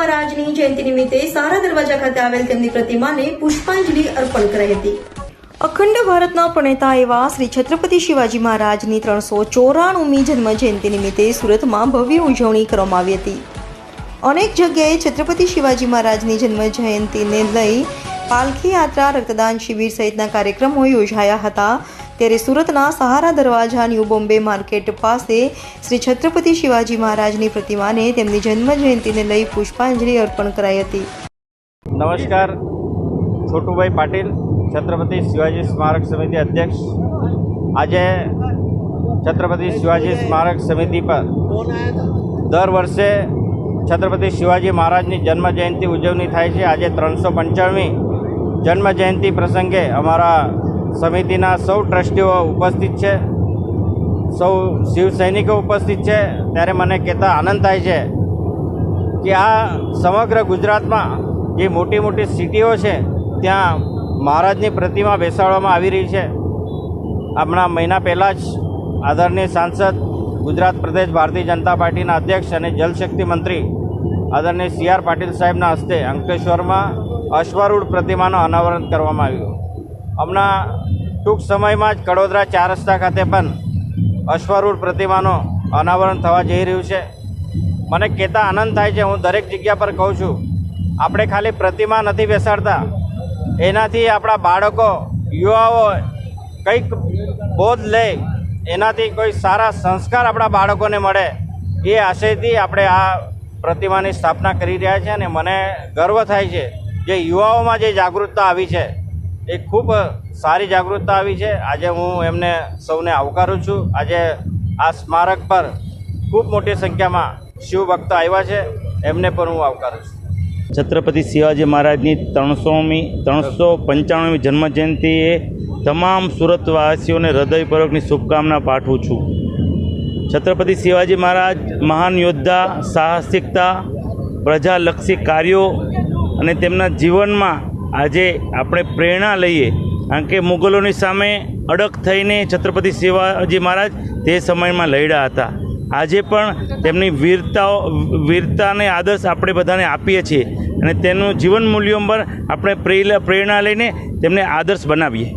મહારાજની જયંતિ નિમિત્તે સહારા દરવાજા ખાતે આવેલ તેમની પ્રતિમાને પુષ્પાંજલિ અર્પણ કરાઈ હતી। અખંડ ભારતના પ્રણેતા એવા શ્રી છત્રપતિ શિવાજી મહારાજની 394મી જન્મ જયંતિ નિમિત્તે સુરતમાં ભવ્ય ઉજવણી કરવામાં આવી હતી। અનેક જગ્યાએ છત્રપતિ શિવાજી મહારાજની જન્મ જયંતિને લઈ પાલખી યાત્રા, રક્તદાન શિબિર સહિતના કાર્યક્રમો યોજાયા હતા। ત્યારે સુરતના સહારા દરવાજા ન્યૂ બોમ્બે માર્કેટ પાસે શ્રી છત્રપતિ શિવાજી મહારાજની પ્રતિમાને તેમની જન્મ જયંતિને લઈ પુષ્પાંજલિ અર્પણ કરાઈ હતી। નમસ્કાર, છોટુભાઈ પાટીલ, છત્રપતિ શિવાજી સ્મારક સમિતિ અધ્યક્ષ। આજે છત્રપતિ શિવાજી સ્મારક સમિતિ પર દર વર્ષે છત્રપતિ શિવાજી મહારાજની જન્મ જયંતિ ઉજવણી થાય છે। આજે 355મી જન્મ જયંતિ પ્રસંગે અમારા સમિતિના સૌ ટ્રસ્ટીઓ ઉપસ્થિત છે, સૌ શિવ સૈનિકો ઉપસ્થિત છે। ત્યારે મને કહેતા આનંદ થાય છે કે આ સમગ્ર ગુજરાતમાં જે મોટી મોટી સિટીઓ છે ત્યાં મહારાજની પ્રતિમા બેસાડવામાં આવી રહી છે। હમણાં મહિના પહેલાં જ આદરણીય સાંસદ, ગુજરાત પ્રદેશ ભારતીય જનતા પાર્ટીના અધ્યક્ષ અને જલશક્તિ મંત્રી આદરણીય CR પાટીલ સાહેબના હસ્તે અંકલેશ્વરમાં અશ્વારૂઢ પ્રતિમાનું અનાવરણ કરવામાં આવ્યું। હમણાં ટૂંક સમયમાં જ કડોદરા 4 રસ્તા ખાતે પણ અશ્વારૂઢ પ્રતિમાનું અનાવરણ થવા જઈ રહ્યું છે। મને કહેતા આનંદ થાય છે, હું દરેક જગ્યા પર કહું છું, આપણે ખાલી પ્રતિમા નથી બેસાડતા, એનાથી આપણા બાળકો, યુવાઓ કંઈક બોધ લે, એનાથી કોઈ સારા સંસ્કાર આપણા બાળકોને મળે, એ આશયથી આપણે આ પ્રતિમાની સ્થાપના કરી રહ્યા છીએ। અને મને ગર્વ થાય છે જે યુવાઓમાં જે જાગૃતતા આવી છે એ ખૂબ સારી જાગૃતતા આવી છે। આજે હું એમને સૌને આવકારું છું। આજે આ સ્મારક પર ખૂબ મોટી સંખ્યામાં શિવભક્તો આવ્યા છે, એમને પણ હું આવકારું છું। છત્રપતિ શિવાજી મહારાજની 355મી જન્મજયંતિએ તમામ સુરતવાસીઓને હૃદયપૂર્વકની શુભકામના પાઠવું છું। છત્રપતિ શિવાજી મહારાજ મહાન યોદ્ધા, સાહસિકતા, પ્રજાલક્ષી કાર્યો અને તેમના જીવનમાં આજે આપણે પ્રેરણા લઈએ, કારણ કે મુગલોની સામે અડગ થઈને છત્રપતિ શિવાજી મહારાજ તે સમયમાં લડ્યા હતા। આજે પણ તેમની વીરતાને આદર્શ આપણે બધાને આપીએ છીએ અને તેનું જીવન મૂલ્યો પર આપણે પ્રેરણા લઈને તેમને આદર્શ બનાવીએ।